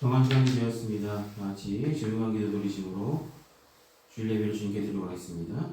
정한 시간이 되었습니다. 다 같이 조용한 기도 돌리심으로 주일 예배를 주님께 드리고 가겠습니다.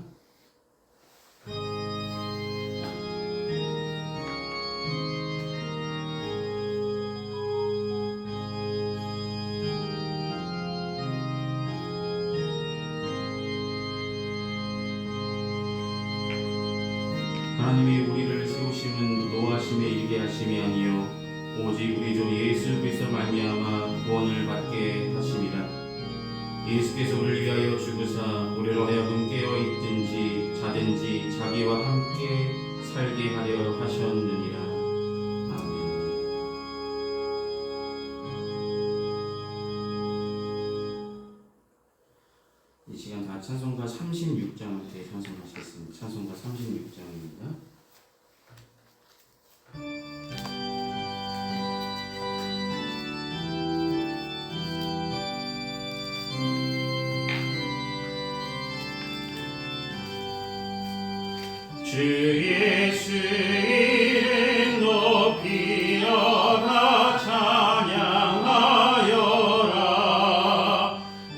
하나님이 우리를 세우심은 노하심에 이르게 하심이 아니요 오직 우리 주 예수 그리스도 말미암아 구원을 받게 하심이라. 예수께서 우리를 위하여 죽으사 우리로 하여금 깨어 있든지 자든지 자기와 함께 살게 하려 하셨느니라. 아멘. 이 시간 다 찬송가 36장 함께 찬송하시겠습니다. 찬송가 36장입니다. 주 예수 이름 높이어가 찬양하여라.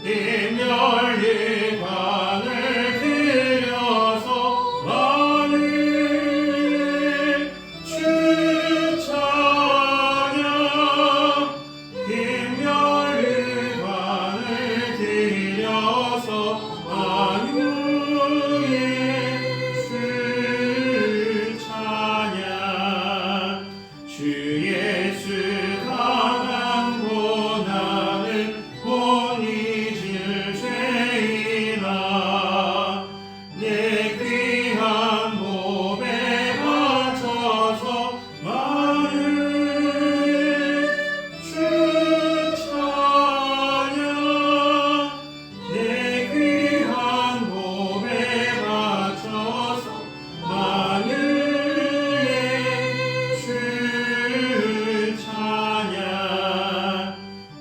인멸리관을 들여서 만일 주 찬양. 인멸리관을 들여서 만유의 주 예수 당한 고난을 못 잊을 죄이나 내 귀한 몸에 바쳐서 만일 주 찬양. 내 귀한 몸에 바쳐서 만일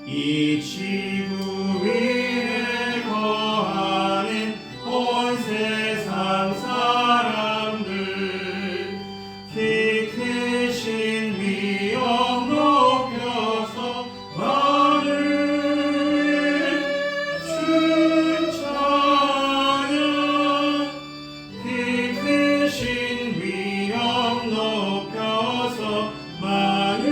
이 지구 위에 거하는 온 세상 사람들 키 크신 위엄 높여서 만일 주 찬양. 키 크신 위엄 높여서 만일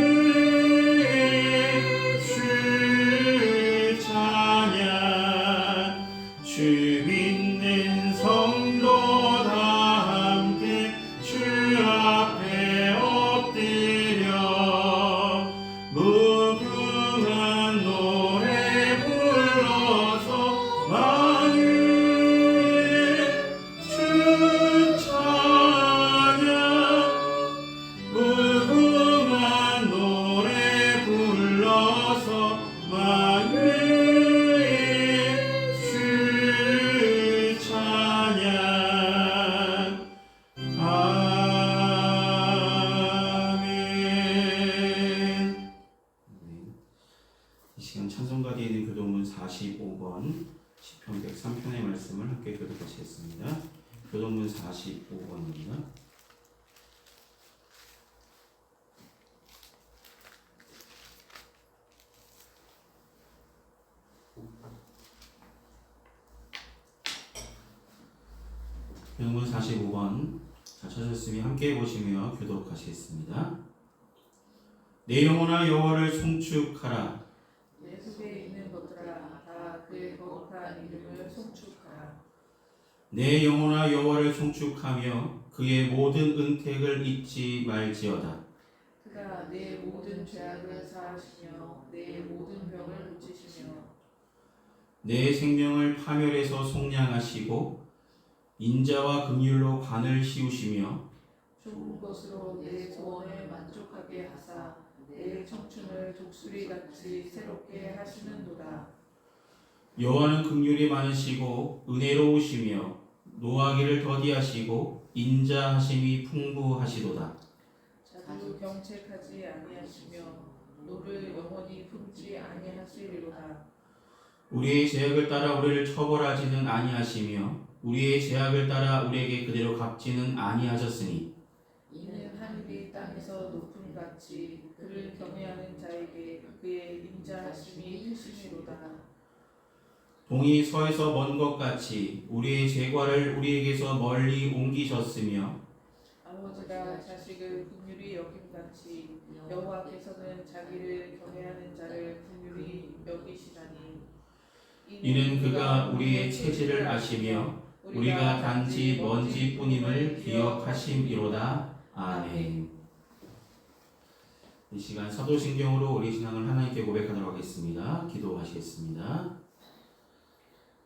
주 믿는 성도 다 함께 주 앞에 엎드려 무궁한 노래 불러서 만일 주 찬양. 무궁한 노래 불러서 만일 이 시간 찬송가 뒤에 있는 교독문 45번 시편 103편의 말씀을 함께 교독하시겠습니다. 교독문 45번입니다. 교독문 45번 자 찾으셨으면 함께 보시며 교독하시겠습니다. 내 영혼아 여호와를 송축하라. 내 속에 있는 것들아 다 그의 거룩한 이름을 송축하라. 내 영혼아 여호와를 송축하며 그의 모든 은택을 잊지 말지어다. 그가 내 모든 죄악을 사하시며 내 모든 병을 고치시며 내 생명을 파멸해서 속량하시고 인자와 긍휼로 관을 씌우시며 좋은 것으로 내 소원을 만족하게 하사 내 청춘을 독수리같이 새롭게 하시는도다. 여호와는 긍휼이 많으시고 은혜로우시며 노하기를 더디하시고 인자하심이 풍부하시도다. 자주 경책하지 아니하시며 노를 영원히 품지 아니하시리로다. 우리의 죄악을 따라 우리를 처벌하지는 아니하시며 우리의 죄악을 따라 우리에게 그대로 갚지는 아니하셨으니 이는 하늘이 땅에서 높음 같 같이 그를 경외하는 자에게 그의 인자하심이 크심이로다. 동이 서에서 먼 것 같이 우리의 죄과를 우리에게서 멀리 옮기셨으며 아버지가 자식을 긍휼히 여김같이 여호와께서는 자기를 경외하는 자를 긍휼히 여기시나니 이는 그가 우리의 체질을 아시며 우리가 단지 먼지뿐임을 기억하심이로다. 아멘. 이 시간 사도신경으로 우리 신앙을 하나님께 고백하도록 하겠습니다. 기도하시겠습니다.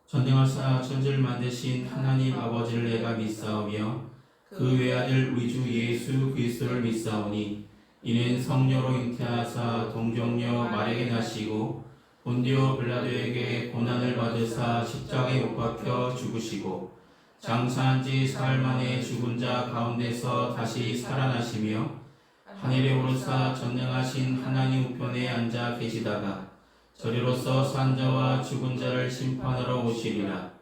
전능하사 천지를 만드신 하나님 아버지를 내가 믿사오며 그 외아들 우리 주 예수 그리스도를 믿사오니 이는 성녀로 잉태하사 동정녀 마리아에게 나시고 본디오 빌라도에게 고난을 받으사 십자가에 못 박혀 죽으시고 장사한 지 사흘 만에 죽은 자 가운데서 다시 살아나시며 하늘에 오르사 전능하신 하나님 우편에 앉아 계시다가 저리로서 산 자와 죽은 자를 심판하러 오시리라.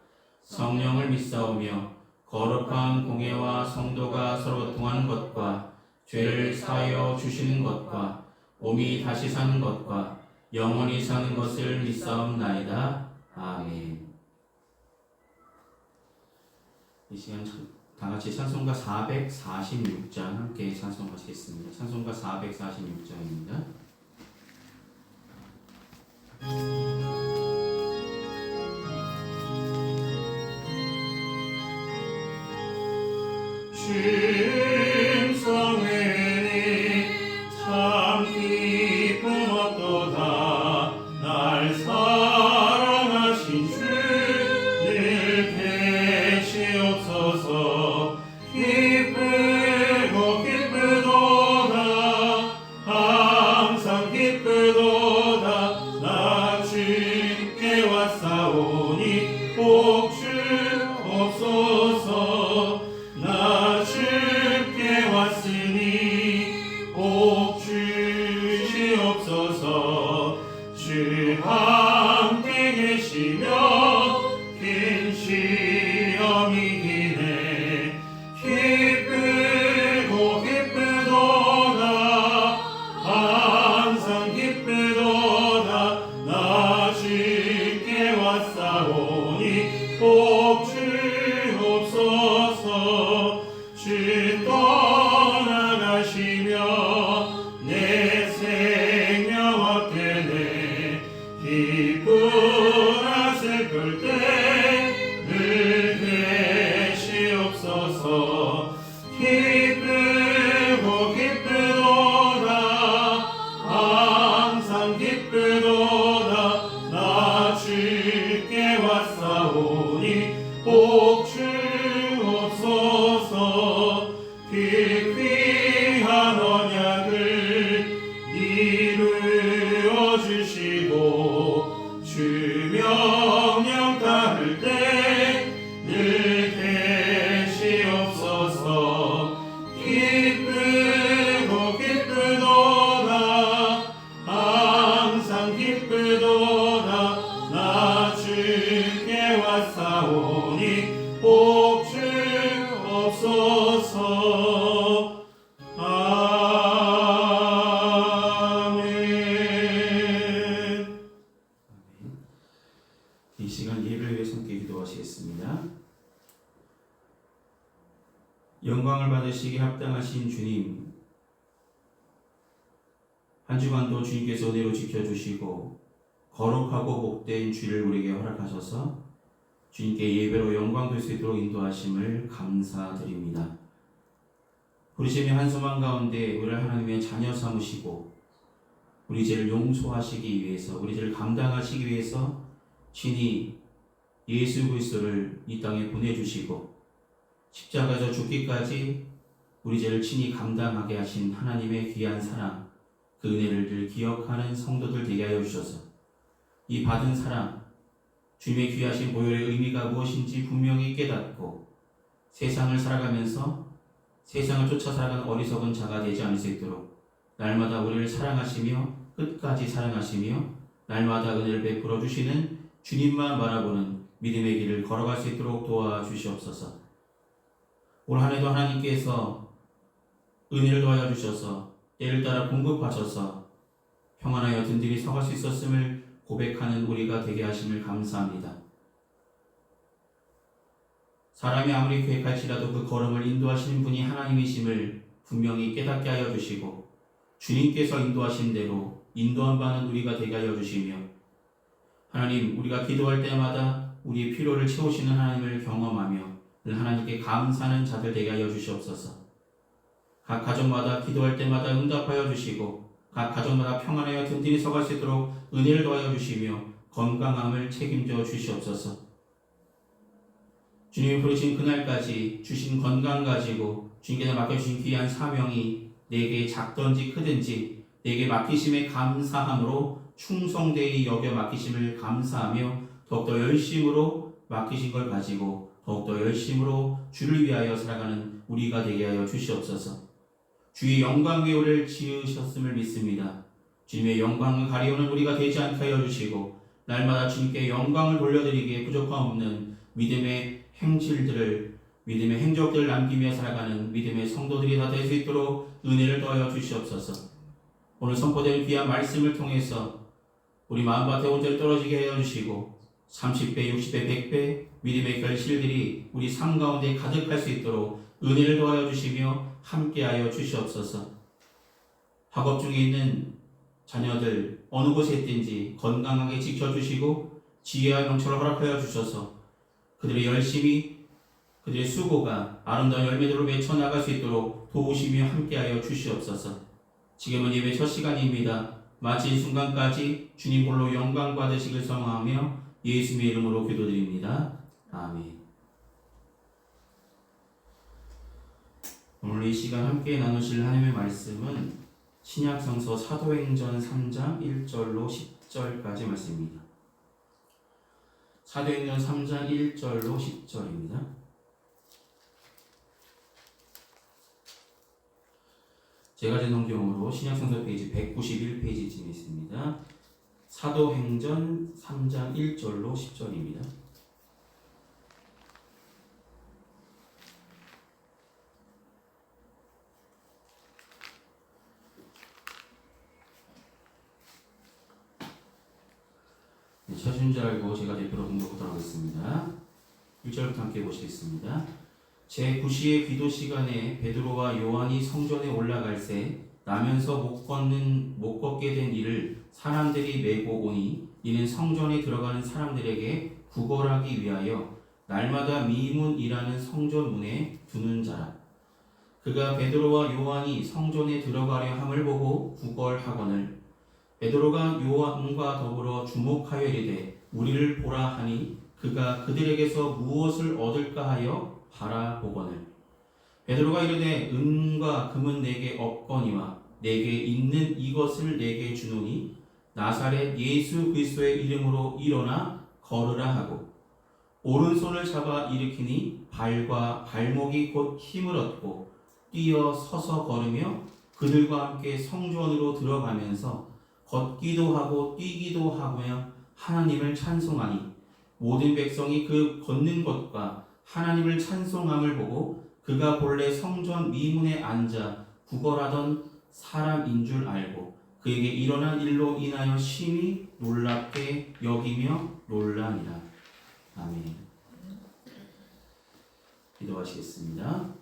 성령을 믿사오며 거룩한 공예와 성도가 서로 통하는 것과 죄를 사하여 주시는 것과 몸이 다시 사는 것과 영원히 사는 것을 믿사옵나이다. 아멘. 이 시간 다 같이 찬송가 446장 함께 찬송하시겠습니다. 찬송가 446장입니다. 심성회니 참 기쁨 없도다. 날 사랑하신 주 늘 계시옵소서. 기쁘고 기쁘도다. 항상 기쁘도다. 나 주께 왔사오니 복 주옵소서. 나 주께 왔으니 복 주시옵소서. 주 함께 계시며 긴 시험이 기네. 기쁘고 기쁘도다. 항상 기쁘도다. 나 주께 왔사오니 복 주옵소서. 주 떠나가시며 내 생명화 되네. 기쁘나 슬플 때 늘 계시옵소서. 기쁘고 기쁘도다. 항상 기쁘도다. 나 주께 왔사오니 복 주옵소서. 그 귀한 언약을 이루어 주시고 주 명령 따를 때 늘 계시옵소서. 기쁘고 기쁘도다. 항상 기쁘도다. 나 주께 왔사오니 복 주옵소서. 아멘. 이 시간 예배를 위해 함께 기도하시겠습니다. 영광을 받으시기 합당하신 주님, 한 주간도 주님께서 은혜로 지켜주시고 거룩하고 복된 주일을 우리에게 허락하셔서 주님께 예배로 영광 돌 수 있도록 인도하심을 감사드립니다. 부르심의 한소망 가운데 우리를 하나님의 자녀 삼으시고 우리 죄를 용서하시기 위해서, 우리 죄를 감당하시기 위해서 친히 예수 그리스도를 이 땅에 보내주시고 십자가에서 죽기까지 우리 죄를 친히 감당하게 하신 하나님의 귀한 사랑, 그 은혜를 늘 기억하는 성도들 되게 하여 주셔서 이 받은 사랑, 주님의 귀하신 보혈의 의미가 무엇인지 분명히 깨닫고 세상을 살아가면서 세상을 쫓아 살아가는 어리석은 자가 되지 않을 수 있도록 날마다 우리를 사랑하시며 끝까지 사랑하시며 날마다 은혜를 베풀어 주시는 주님만 바라보는 믿음의 길을 걸어갈 수 있도록 도와주시옵소서. 올 한 해도 하나님께서 은혜를 더하여 주셔서 때를 따라 공급하셔서 평안하여 든든히 서갈 수 있었음을 고백하는 우리가 되게 하심을 감사합니다. 사람이 아무리 계획할지라도 그 걸음을 인도하시는 분이 하나님이심을 분명히 깨닫게 하여 주시고 주님께서 인도하신 대로 인도한 바는 우리가 되게 하여 주시며 하나님, 우리가 기도할 때마다 우리의 필요를 채우시는 하나님을 경험하며 늘 하나님께 감사하는 자들 되게 하여 주시옵소서. 각 가정마다 기도할 때마다 응답하여 주시고 각 가정마다 평안하여 든든히 서갈 수 있도록 은혜를 더하여 주시며 건강함을 책임져 주시옵소서. 주님이 부르신 그날까지 주신 건강 가지고 주님께서 맡겨주신 귀한 사명이 내게 작든지 크든지 내게 맡기심에 감사함으로 충성되이 여겨 맡기심을 감사하며 더욱더 열심으로 맡기신 걸 가지고 더욱더 열심으로 주를 위하여 살아가는 우리가 되게 하여 주시옵소서. 주의 영광 위를 지으셨음을 믿습니다. 주님의 영광을 가리우는 우리가 되지 않게 하여 주시고 날마다 주님께 영광을 돌려드리기에 부족함 없는 믿음의 행실들을 믿음의 행적들을 남기며 살아가는 믿음의 성도들이 다 될 수 있도록 은혜를 더하여 주시옵소서. 오늘 선포된 귀한 말씀을 통해서 우리 마음밭에 온전히 떨어지게 하여 주시고 30배, 60배, 100배 믿음의 결실들이 우리 삶 가운데 가득할 수 있도록 은혜를 더하여 주시며 함께하여 주시옵소서. 학업 중에 있는 자녀들 어느 곳에 있든지 건강하게 지켜주시고 지혜와 명철을 허락하여 주셔서 그들의 열심이 그들의 수고가 아름다운 열매들로 맺혀나갈 수 있도록 도우시며 함께하여 주시옵소서. 지금은 예배 첫 시간입니다. 마친 순간까지 주님 홀로 영광 받으시길 소망하며 예수님의 이름으로 기도드립니다. 아멘. 오늘 이 시간 함께 나누실 하나님의 말씀은 신약성서 사도행전 3장 1절로 10절까지 말씀입니다. 사도행전 3장 1절로 10절입니다. 제가 제 성경으로 신약성서 페이지 191페이지쯤에 있습니다. 사도행전 3장 1절로 10절입니다. 찾은 줄 알고 제가 대표로 공독하도록 하겠습니다. 1절부터 함께 보시겠습니다. 제9시의 기도 시간에 베드로와 요한이 성전에 올라갈새 나면서 못 걷게 된 이를 사람들이 메고 오니 이는 성전에 들어가는 사람들에게 구걸하기 위하여 날마다 미문이라는 성전 문에 두는 자라. 그가 베드로와 요한이 성전에 들어가려 함을 보고 구걸하거늘 베드로가 요한과 더불어 주목하여 이르되 우리를 보라 하니 그가 그들에게서 무엇을 얻을까 하여 바라보거늘 베드로가 이르되 은과 금은 내게 없거니와 내게 있는 이것을 내게 주노니 나사렛 예수 그리스도의 이름으로 일어나 걸으라 하고 오른손을 잡아 일으키니 발과 발목이 곧 힘을 얻고 뛰어 서서 걸으며 그들과 함께 성전으로 들어가면서 걷기도 하고 뛰기도 하며 하나님을 찬송하니 모든 백성이 그 걷는 것과 하나님을 찬송함을 보고 그가 본래 성전 미문에 앉아 구걸하던 사람인 줄 알고 그에게 일어난 일로 인하여 심히 놀랍게 여기며 놀라니라. 아멘. 기도하시겠습니다.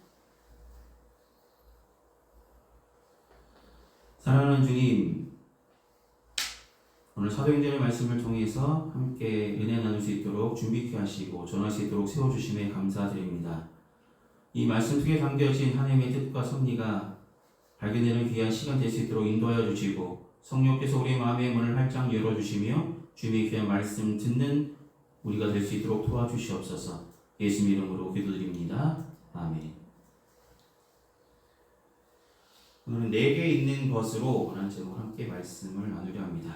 사랑하는 주님, 오늘 사도행전의 말씀을 통해서 함께 은혜 나눌 수 있도록 준비케 하시고 전할 수 있도록 세워주심에 감사드립니다. 이 말씀 속에 담겨진 하나님의 뜻과 섭리가 발견되는 귀한 시간 될 수 있도록 인도하여 주시고 성령께서 우리의 마음의 문을 활짝 열어주시며 주님의 귀한 말씀 듣는 우리가 될 수 있도록 도와주시옵소서. 예수 이름으로 기도드립니다. 아멘. 오늘은 내게 있는 것으로 라는 제목으로 함께 말씀을 나누려 합니다.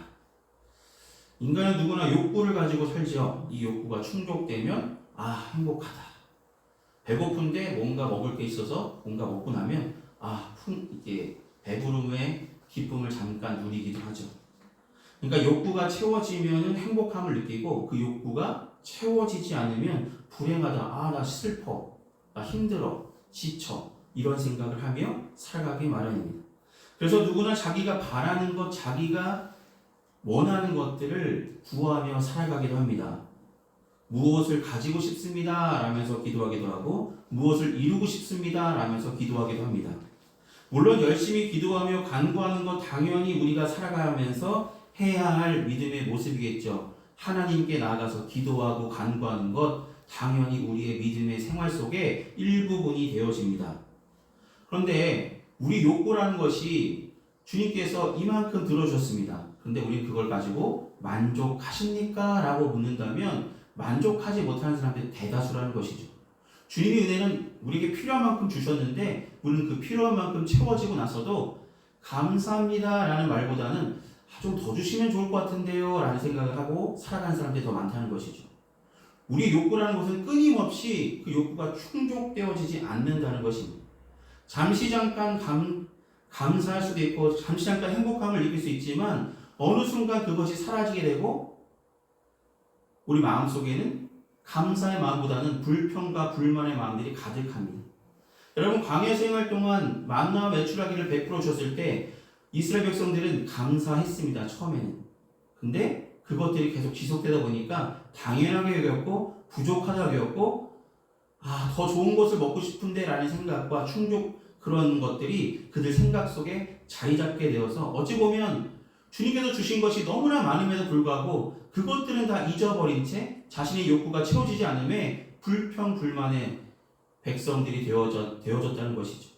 인간은 누구나 욕구를 가지고 살죠. 이 욕구가 충족되면 행복하다. 배고픈데 뭔가 먹을 게 있어서 뭔가 먹고 나면 이게 배부름의 기쁨을 잠깐 누리기도 하죠. 그러니까 욕구가 채워지면 행복함을 느끼고 그 욕구가 채워지지 않으면 불행하다. 나 슬퍼. 나 힘들어. 지쳐. 이런 생각을 하며 살아가기 마련입니다. 그래서 누구나 자기가 바라는 것, 자기가 원하는 것들을 구하며 살아가기도 합니다. 무엇을 가지고 싶습니다 라면서 기도하기도 하고 무엇을 이루고 싶습니다 라면서 기도하기도 합니다. 물론 열심히 기도하며 간구하는 것 당연히 우리가 살아가면서 해야 할 믿음의 모습이겠죠. 하나님께 나아가서 기도하고 간구하는 것 당연히 우리의 믿음의 생활 속의 일부분이 되어집니다. 그런데 우리 욕구라는 것이 주님께서 이만큼 들어주셨습니다. 그런데 우리는 그걸 가지고 만족하십니까? 라고 묻는다면 만족하지 못하는 사람들이 대다수라는 것이죠. 주님의 은혜는 우리에게 필요한 만큼 주셨는데 우리는 그 필요한 만큼 채워지고 나서도 감사합니다 라는 말보다는 좀 더 주시면 좋을 것 같은데요 라는 생각을 하고 살아가는 사람들이 더 많다는 것이죠. 우리의 욕구라는 것은 끊임없이 그 욕구가 충족되어지지 않는다는 것입니다. 잠시 잠깐 감사할 수도 있고 잠시 잠깐 행복함을 느낄 수 있지만 어느 순간 그것이 사라지게 되고 우리 마음속에는 감사의 마음보다는 불평과 불만의 마음들이 가득합니다. 여러분 광야 생활 동안 만나와 메추라기를 베풀어 줬을 때 이스라엘 백성들은 감사했습니다. 처음에는. 근데 그것들이 계속 지속되다 보니까 당연하게 여겼고 부족하다고 여겼고 더 좋은 것을 먹고 싶은데 라는 생각과 충족 그런 것들이 그들 생각 속에 자리 잡게 되어서 어찌 보면 주님께서 주신 것이 너무나 많음에도 불구하고 그것들은 다 잊어버린 채 자신의 욕구가 채워지지 않음에 불평 불만의 백성들이 되어졌다는 것이죠.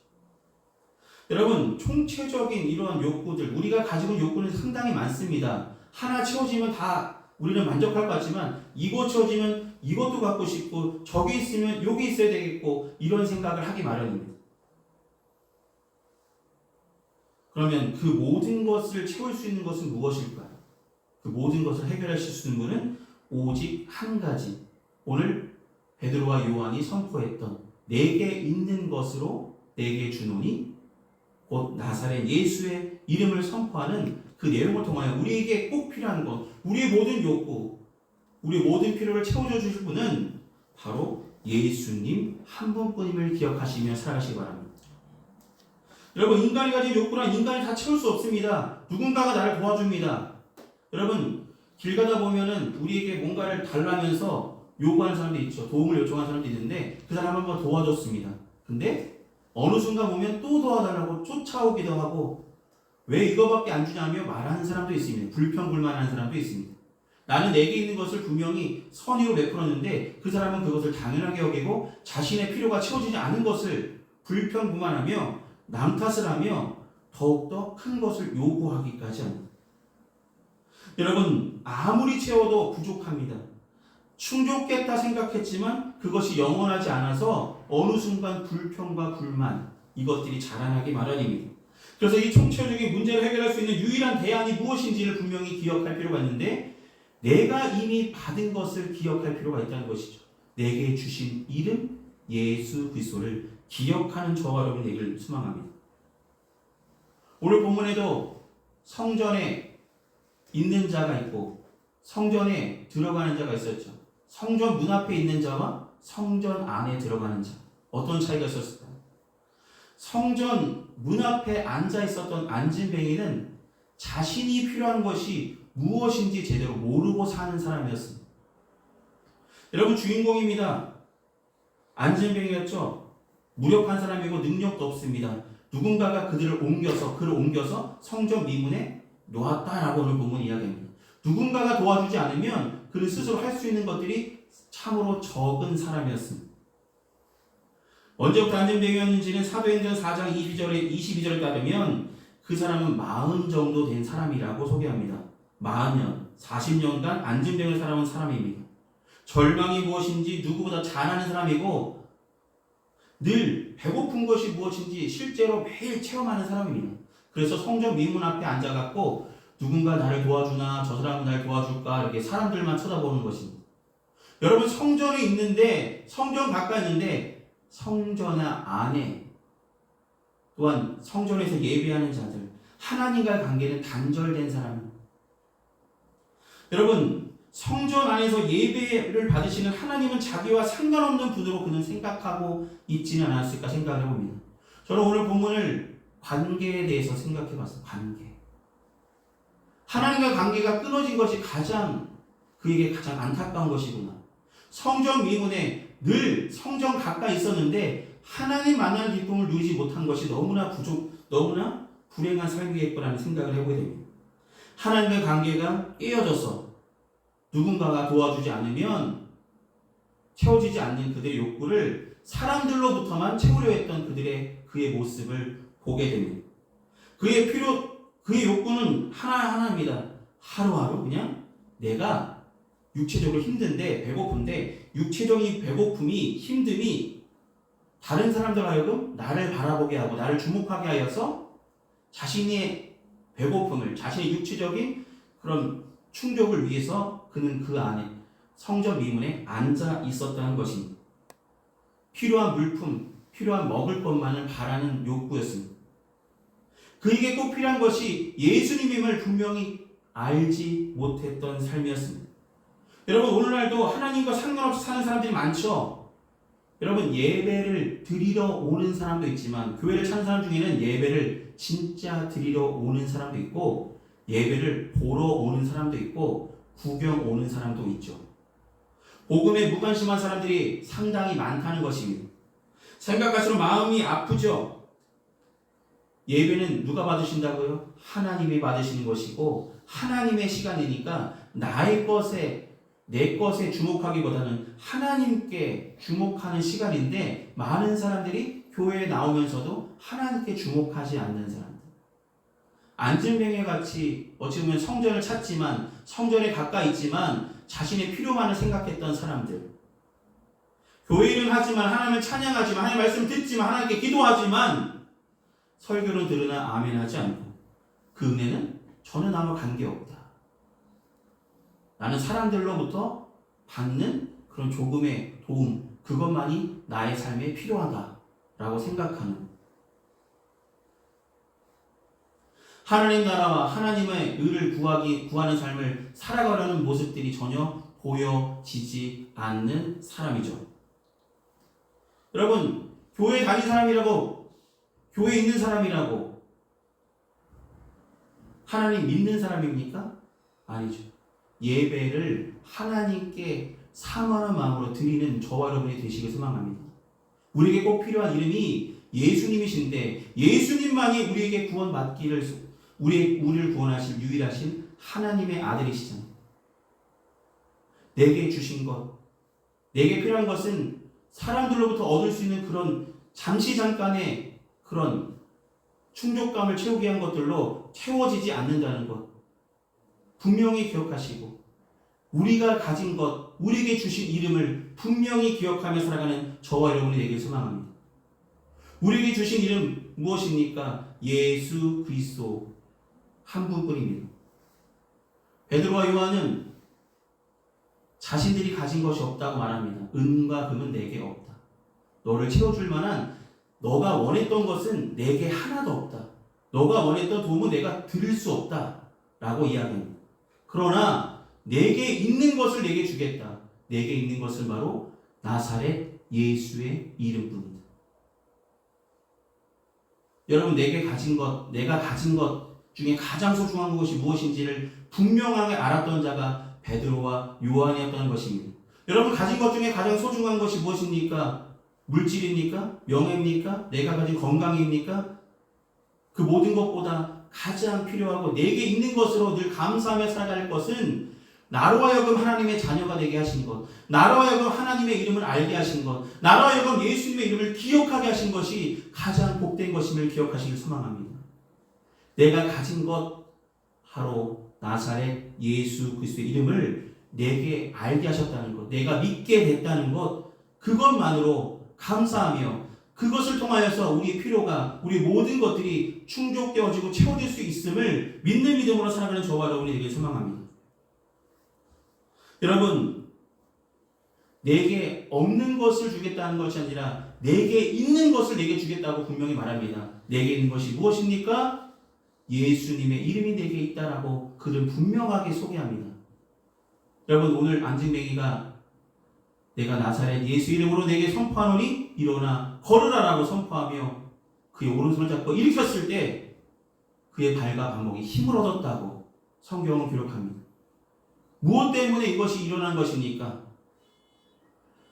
여러분 총체적인 이러한 욕구들 우리가 가지고 있는 욕구는 상당히 많습니다. 하나 채워지면 다 우리는 만족할 것 같지만 이거 채워지면 이것도 갖고 싶고 저기 있으면 여기 있어야 되겠고 이런 생각을 하기 마련입니다. 그러면 그 모든 것을 채울 수 있는 것은 무엇일까요? 그 모든 것을 해결하실 수 있는 분은 오직 한 가지. 오늘 베드로와 요한이 선포했던 내게 있는 것으로 내게 주노니 곧 나사렛 예수의 이름을 선포하는 그 내용을 통하여 우리에게 꼭 필요한 것, 우리의 모든 욕구, 우리의 모든 필요를 채워줘 주실 분은 바로 예수님 한 분뿐임을 기억하시며 살아가시기 바랍니다. 여러분 인간이 가진 욕구란 인간이 다 채울 수 없습니다. 누군가가 나를 도와줍니다. 여러분 길 가다 보면은 우리에게 뭔가를 달라면서 요구하는 사람도 있죠. 도움을 요청하는 사람도 있는데 그 사람 한번 도와줬습니다. 근데 어느 순간 보면 또 도와달라고 쫓아오기도 하고 왜 이거밖에 안 주냐며 말하는 사람도 있습니다. 불평불만하는 사람도 있습니다. 나는 내게 있는 것을 분명히 선의로 베풀었는데 그 사람은 그것을 당연하게 여기고 자신의 필요가 채워지지 않은 것을 불평불만하며 남 탓을 하며 더욱더 큰 것을 요구하기까지 합니다. 여러분 아무리 채워도 부족합니다. 충족했다 생각했지만 그것이 영원하지 않아서 어느 순간 불평과 불만 이것들이 자라나기 마련입니다. 그래서 이 총체적인 문제를 해결할 수 있는 유일한 대안이 무엇인지를 분명히 기억할 필요가 있는데 내가 이미 받은 것을 기억할 필요가 있다는 것이죠. 내게 주신 이름 예수 그리스도를 기억하는 저와 여러분 되기를 소망합니다. 오늘 본문에도 성전에 있는 자가 있고 성전에 들어가는 자가 있었죠. 성전 문 앞에 있는 자와 성전 안에 들어가는 자. 어떤 차이가 있었을까요? 성전 문 앞에 앉아 있었던 안진뱅이는 자신이 필요한 것이 무엇인지 제대로 모르고 사는 사람이었습니다. 여러분 주인공입니다. 안진뱅이였죠. 무력한 사람이고 능력도 없습니다. 누군가가 그를 옮겨서 성전 미문에 놓았다라고 오늘 본문 이야기합니다. 누군가가 도와주지 않으면 그는 스스로 할 수 있는 것들이 참으로 적은 사람이었습니다. 언제부터 안진뱅이였는지는 사도행전 4장 22절에 따르면 그 사람은 40 정도 된 사람이라고 소개합니다. 40년, 40년간 안진뱅이를 살아온 사람입니다. 절망이 무엇인지 누구보다 잘 아는 사람이고 늘 배고픈 것이 무엇인지 실제로 매일 체험하는 사람입니다. 그래서 성전 미문 앞에 앉아갖고 누군가 나를 도와주나 저 사람은 날 도와줄까 이렇게 사람들만 쳐다보는 것입니다. 여러분 성전에 있는데 성전 가까이 있는데 성전 안에 또한 성전에서 예배하는 자들 하나님과의 관계는 단절된 사람입니다. 여러분 성전 안에서 예배를 받으시는 하나님은 자기와 상관없는 분으로 그는 생각하고 있지는 않았을까 생각을 해봅니다. 저는 오늘 본문을 관계에 대해서 생각해 봤어요. 관계. 하나님과 관계가 끊어진 것이 그에게 가장 안타까운 것이구나. 성전 미문에 늘 성전 가까이 있었는데 하나님 만나는 기쁨을 누리지 못한 것이 너무나 불행한 삶이겠구나라는 생각을 해보게 됩니다. 하나님과 관계가 깨어져서 누군가가 도와주지 않으면 채워지지 않는 그들의 욕구를 사람들로부터만 채우려 했던 그의 모습을 보게 됩니다. 그의 욕구는 하나하나입니다. 하루하루 그냥 내가 육체적으로 힘든데 배고픈데 육체적인 배고픔이 힘듦이 다른 사람들 하여금 나를 바라보게 하고 나를 주목하게 하여서 자신의 배고픔을 자신의 육체적인 그런 충족을 위해서 그는 그 안에 성전 미문에 앉아 있었다는 것입니다. 필요한 물품, 필요한 먹을 것만을 바라는 욕구였습니다. 그에게 꼭 필요한 것이 예수님임을 분명히 알지 못했던 삶이었습니다. 여러분 오늘날도 하나님과 상관없이 사는 사람들이 많죠. 여러분 예배를 드리러 오는 사람도 있지만 교회를 찾는 사람 중에는 예배를 진짜 드리러 오는 사람도 있고 예배를 보러 오는 사람도 있고 구경 오는 사람도 있죠. 복음에 무관심한 사람들이 상당히 많다는 것입니다. 생각할수록 마음이 아프죠. 예배는 누가 받으신다고요? 하나님이 받으시는 것이고 하나님의 시간이니까 내 것에 주목하기보다는 하나님께 주목하는 시간인데 많은 사람들이 교회에 나오면서도 하나님께 주목하지 않는 사람들. 안진뱅이 같이 어찌 보면 성전을 찾지만 성전에 가까이 있지만 자신의 필요만을 생각했던 사람들. 교회는 하지만 하나님을 찬양하지만 하나님의 말씀을 듣지만 하나님께 기도하지만 설교는 들으나 아멘하지 않고 그 은혜는 전혀 나와 관계없다. 나는 사람들로부터 받는 그런 조금의 도움 그것만이 나의 삶에 필요하다라고 생각하는 하나님 나라와 하나님의 의를 구하는 삶을 살아가려는 모습들이 전혀 보여지지 않는 사람이죠. 여러분 교회 다닌 사람이라고 교회에 있는 사람이라고 하나님 믿는 사람입니까? 아니죠. 예배를 하나님께 사모하는 마음으로 드리는 저와 여러분이 되시길 소망합니다. 우리에게 꼭 필요한 이름이 예수님이신데 예수님만이 우리에게 구원받기를 우리를 구원하실 유일하신 하나님의 아들이시잖아요. 내게 주신 것, 내게 필요한 것은 사람들로부터 얻을 수 있는 그런 잠깐의 그런 충족감을 채우기 위한 것들로 채워지지 않는다는 것 분명히 기억하시고 우리가 가진 것, 우리에게 주신 이름을 분명히 기억하며 살아가는 저와 여러분이 되길 소망합니다. 우리에게 주신 이름 무엇입니까? 예수 그리스도 한 분뿐입니다. 베드로와 요한은 자신들이 가진 것이 없다고 말합니다. 은과 금은 내게 없다. 너를 채워줄 만한 너가 원했던 것은 내게 하나도 없다. 너가 원했던 도움은 내가 들을 수 없다. 라고 이야기합니다. 그러나 내게 있는 것을 내게 주겠다. 내게 있는 것은 바로 나사렛 예수의 이름뿐이다. 여러분 내가 가진 것 중에 가장 소중한 것이 무엇인지를 분명하게 알았던 자가 베드로와 요한이었다는 것입니다. 여러분 가진 것 중에 가장 소중한 것이 무엇입니까? 물질입니까? 명예입니까? 내가 가진 건강입니까? 그 모든 것보다 가장 필요하고 내게 있는 것으로 늘 감사하며 살아갈 것은 나로 하여금 하나님의 자녀가 되게 하신 것, 나로 하여금 하나님의 이름을 알게 하신 것, 나로 하여금 예수님의 이름을 기억하게 하신 것이 가장 복된 것임을 기억하시길 소망합니다. 내가 가진 것 바로 나사렛 예수 그리스도의 이름을 내게 알게 하셨다는 것, 내가 믿게 됐다는 것, 그것만으로 감사하며 그것을 통하여서 우리의 필요가, 우리 모든 것들이 충족되어지고 채워질 수 있음을 믿는 믿음으로 살아가는 저와 여러분이 되길 소망합니다. 여러분, 내게 없는 것을 주겠다는 것이 아니라 내게 있는 것을 내게 주겠다고 분명히 말합니다. 내게 있는 것이 무엇입니까? 예수님의 이름이 내게 있다라고 그는 분명하게 소개합니다. 여러분 오늘 안진뱅이가 내가 나사렛 예수 이름으로 내게 선포하노니 일어나 걸으라라고 선포하며 그의 오른손을 잡고 일으켰을 때 그의 발과 발목이 힘을 얻었다고 성경은 기록합니다. 무엇 때문에 이것이 일어난 것입니까?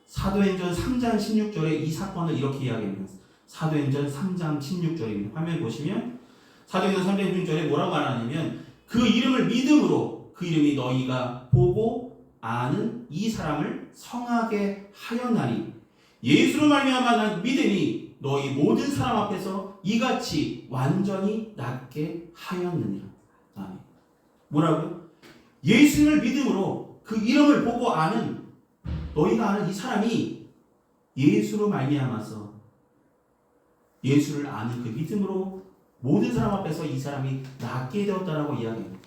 사도행전 3장 16절에 이 사건을 이렇게 이야기합니다. 사도행전 3장 16절입니다. 화면 보시면 사도행전 3장 16절에 뭐라고 말하냐면 그 이름을 믿음으로 그 이름이 너희가 보고 아는 이 사람을 성하게 하였나니 예수로 말미암아 난 믿음이 너희 모든 사람 앞에서 이같이 완전히 낫게 하였느니라. 아멘. 뭐라고요? 예수님을 믿음으로 그 이름을 보고 아는 너희가 아는 이 사람이 예수로 말미암아서 예수를 아는 그 믿음으로 모든 사람 앞에서 이 사람이 낫게 되었다라고 이야기합니다.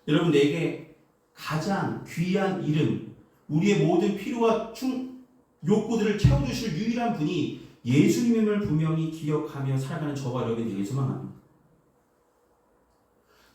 여러분, 내게 가장 귀한 이름, 우리의 모든 필요와 욕구들을 채워주실 유일한 분이 예수님임을 분명히 기억하며 살아가는 저와 여러분에게 소망합니다.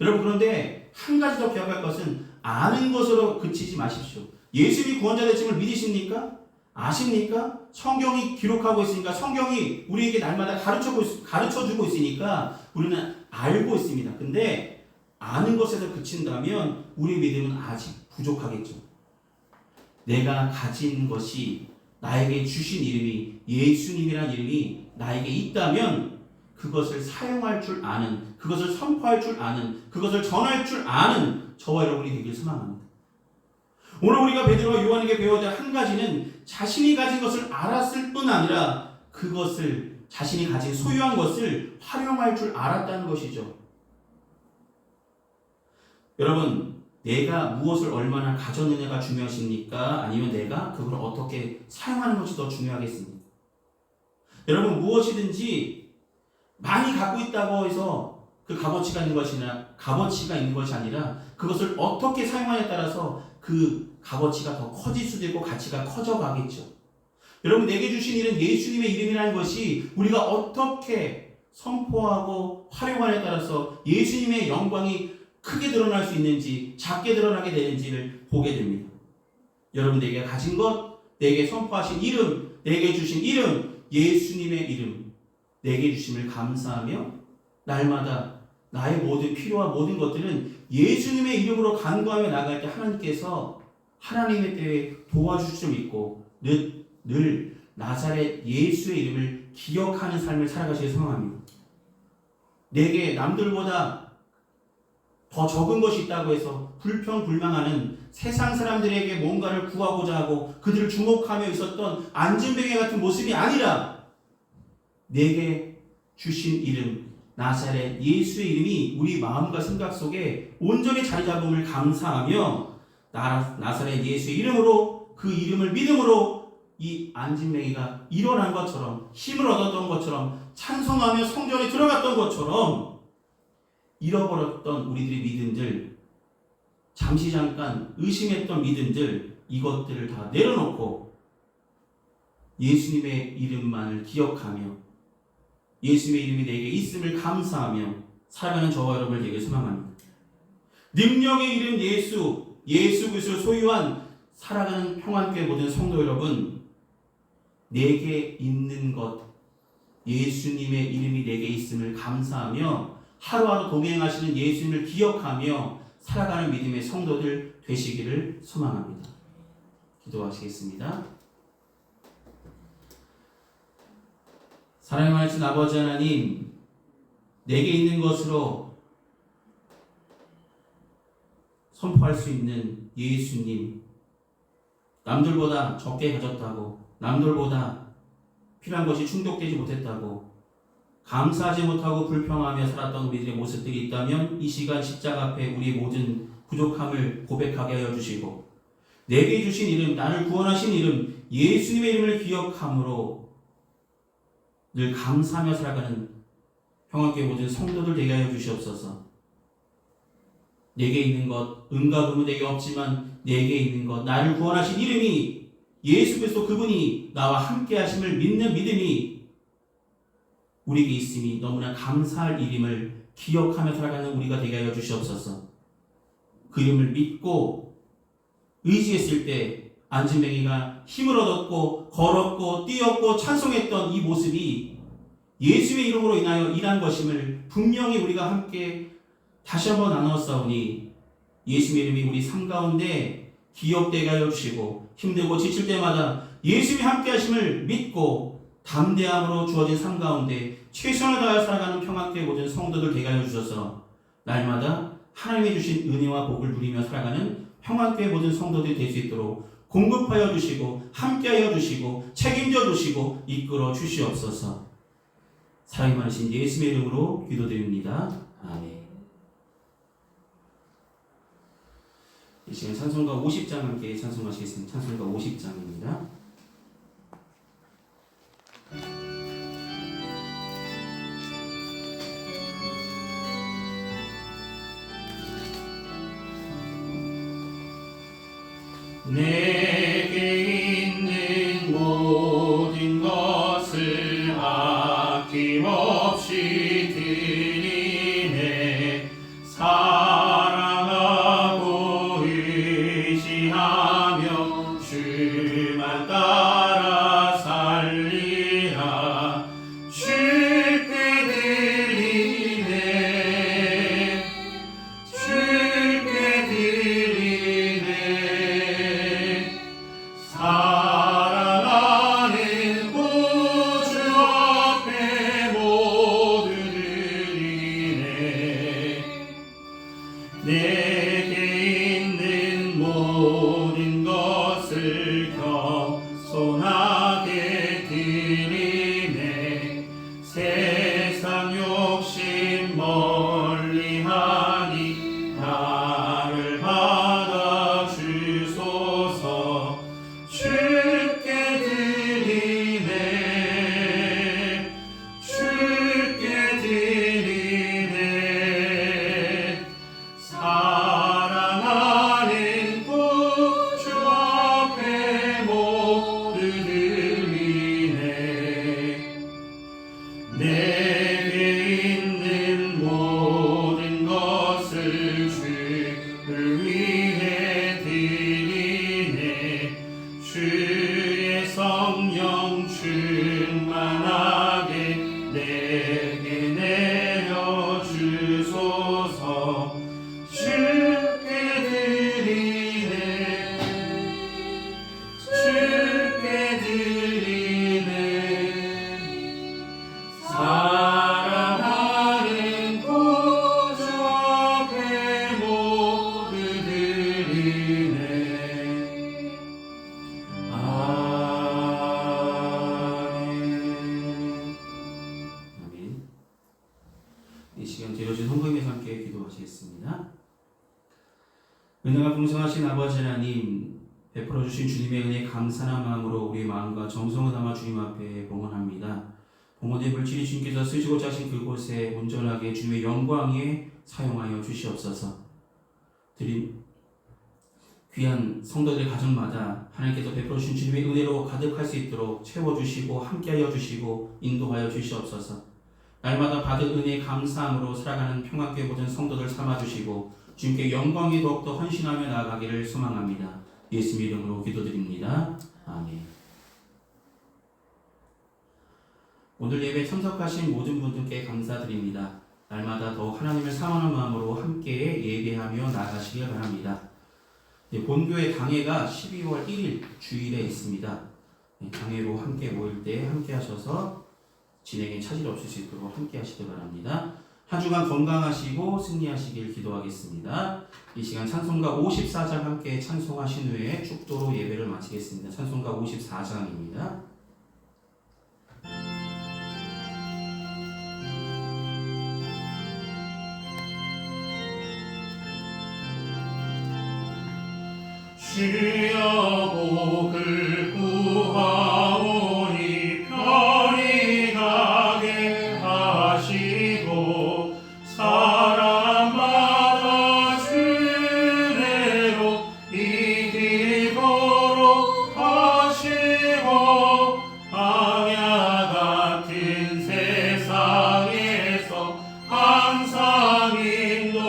여러분, 그런데 한 가지 더 기억할 것은 아는 것으로 그치지 마십시오. 예수님이 구원자 되심을 믿으십니까? 아십니까? 성경이 기록하고 있으니까, 성경이 우리에게 날마다 가르쳐주고 있으니까 우리는 알고 있습니다. 근데 아는 것에서 그친다면 우리의 믿음은 아직 부족하겠죠. 내가 가진 것이, 나에게 주신 이름이, 예수님이라는 이름이 나에게 있다면 그것을 사용할 줄 아는, 그것을 선포할 줄 아는, 그것을 전할 줄 아는 저와 여러분이 되길 소망합니다. 오늘 우리가 베드로와 요한에게 배워야 될 한 가지는 자신이 가진 것을 알았을 뿐 아니라 그것을, 자신이 가진 소유한 것을 활용할 줄 알았다는 것이죠. 여러분, 내가 무엇을 얼마나 가졌느냐가 중요하십니까? 아니면 내가 그걸 어떻게 사용하는 것이 더 중요하겠습니까? 여러분, 무엇이든지 많이 갖고 있다고 해서 그 값어치가 있는 것이 아니라 그것을 어떻게 사용하냐에 따라서 그 값어치가 더 커질 수도 있고 가치가 커져가겠죠. 여러분, 내게 주신 일은 예수님의 이름이라는 것이 우리가 어떻게 선포하고 활용하냐에 따라서 예수님의 영광이 크게 드러날 수 있는지 작게 드러나게 되는지를 보게 됩니다. 여러분, 내게 가진 것, 내게 선포하신 이름, 내게 주신 이름, 예수님의 이름, 내게 주심을 감사하며 날마다 나의 모든 필요와 모든 것들은 예수님의 이름으로 간구하며 나갈 때 하나님께서 하나님의 때에 도와주실 줄 믿고 늘 나사렛 예수의 이름을 기억하는 삶을 살아가시길 소망합니다. 내게 남들보다 더 적은 것이 있다고 해서 불평불만하는 세상 사람들에게 뭔가를 구하고자 하고 그들을 주목하며 있었던 안진뱅이 같은 모습이 아니라 내게 주신 이름, 나사렛 예수의 이름이 우리 마음과 생각 속에 온전히 자리 잡음을 감사하며 나사렛 예수의 이름으로, 그 이름을 믿음으로 이 안진뱅이가 일어난 것처럼, 힘을 얻었던 것처럼, 찬송하며 성전에 들어갔던 것처럼 잃어버렸던 우리들의 믿음들, 잠시 잠깐 의심했던 믿음들, 이것들을 다 내려놓고 예수님의 이름만을 기억하며 예수님의 이름이 내게 있음을 감사하며 살아가는 저와 여러분을 되게 소망합니다. 능력의 이름 예수 그리스도를 소유한 살아가는 평안교회 모든 성도 여러분, 내게 있는 것, 예수님의 이름이 내게 있음을 감사하며 하루하루 동행하시는 예수님을 기억하며 살아가는 믿음의 성도들 되시기를 소망합니다. 기도하시겠습니다. 사랑의 하나님 아버지 하나님, 내게 있는 것으로 선포할 수 있는 예수님, 남들보다 적게 가졌다고, 남들보다 필요한 것이 충족되지 못했다고 감사하지 못하고 불평하며 살았던 우리들의 모습들이 있다면 이 시간 십자가 앞에 우리의 모든 부족함을 고백하게 하여 주시고, 내게 주신 이름, 나를 구원하신 이름, 예수님의 이름을 기억함으로 늘 감사하며 살아가는 평안교회 모든 성도들 되게 하여 주시옵소서. 내게 있는 것, 은과 금은 내게 없지만 내게 있는 것, 나를 구원하신 이름이 예수 그리스도, 그분이 나와 함께 하심을 믿는 믿음이 우리에게 있음이 너무나 감사할 일임을 기억하며 살아가는 우리가 되게 하여 주시옵소서. 그 이름을 믿고 의지했을 때 안진뱅이가 힘을 얻었고 걸었고 뛰었고 찬송했던 이 모습이 예수의 이름으로 인하여 일한 것임을 분명히 우리가 함께 다시 한번 나누었사오니 예수의 이름이 우리 삶 가운데 기억되게 하여 주시고 힘들고 지칠 때마다 예수님이 함께 하심을 믿고 담대함으로 주어진 삶 가운데 최선을 다하여 살아가는 평안교회 모든 성도들 되게 하여 주셔서 날마다 하나님이 주신 은혜와 복을 누리며 살아가는 평안교회 모든 성도들이 될 수 있도록 공급하여 주시고 함께하여 주시고 책임져 주시고 이끌어 주시옵소서. 사랑이 많으신 예수의 이름으로 기도드립니다. 아멘. 이 시간 찬송가 50장 함께 찬송하시겠습니다. 찬송가 50장입니다. 내게 있는 모든 것을 아낌없이 드리네. 사랑하고 의지하며 주만 따라 살리라. 주께 드리네. 주께 드리네. 사랑하는 구주 앞에 모두 드리네. 내게 있는 모든 것을 겸손하게 드리네. 세상 욕심 멀리하니 나를 받아 주소서. 주께 드리네. 주께 드리네. 사랑하는 구주 앞에 모두 드리네. 내게 있는 모든 것을 주를 위해 드리네. 주의 성령 충만하게 내게 내려 주소서. 주께 드리네. 주께 드리네. 사랑하는 구주 앞에 모두 드리네. 아멘. 이 시간 드려진 헌금에서 함께 기도하시겠습니다. 은혜가 풍성하신 아버지 하나님, 베풀어 주신 주님의 은혜 감사한 마음으로 우리의 마음과 정성을 담아 주님 앞에 봉헌합니다. 봉헌의 물질이 주님께서 쓰시고자 하신 그곳에 온전하게 주님의 영광에 사용하여 주시옵소서. 귀한 성도들의 가정마다 하나님께서 베풀어 주신 주님의 은혜로 가득할 수 있도록 채워주시고 함께하여 주시고 인도하여 주시옵소서. 날마다 받은 은혜에 감사함으로 살아가는 평안교회 모든 성도들 삼아주시고 주님께 영광이 더욱더 헌신하며 나아가기를 소망합니다. 예수 이름으로 기도드립니다. 아멘. 오늘 예배 참석하신 모든 분들께 감사드립니다. 날마다 더욱 하나님을 사모하는 마음으로 함께 예배하며 나아가시길 바랍니다. 본교회 당회가 12월 1일 주일에 있습니다. 당회로 함께 모일 때 함께 하셔서 진행에 차질 없을 수 있도록 함께 하시길 바랍니다. 한 주간 건강하시고 승리하시길 기도하겠습니다. 이 시간 찬송가 54장 함께 찬송하신 후에 축도로 예배를 마치겠습니다. 찬송가 54장입니다. 주여 복을 구하오니 편히 가게 하시고 사람마다 주례로 이 길 걸어가시고 광야 같은 세상에서 항상 인도하소서.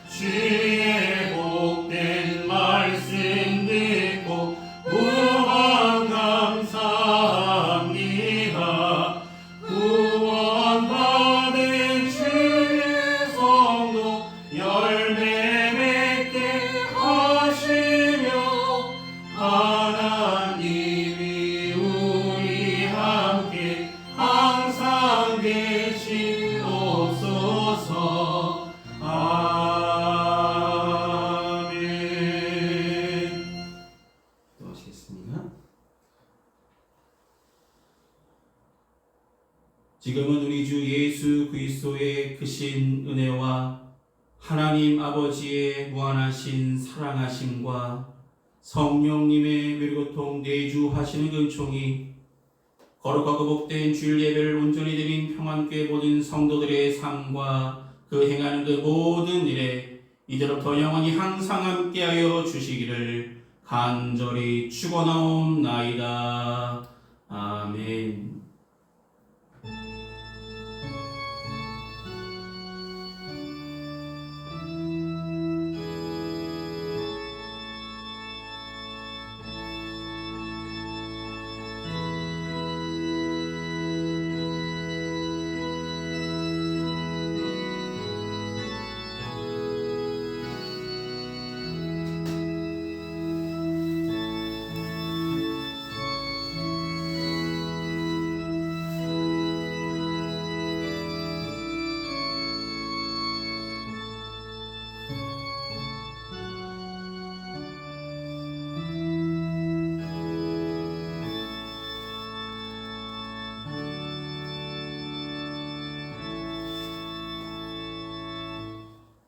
주의 복된 말씀 듣고 그리스도의 크신 은혜와 하나님 아버지의 무한하신 사랑하심과 성령님의 위로통 내주하시는 은총이 거룩하고 복된 주일 예배를 온전히 드린 평안교회 모든 성도들의 삶과 그 행하는 그 모든 일에 이제로부터 영원히 항상 함께하여 주시기를 간절히 축원하옵나이다. 아멘.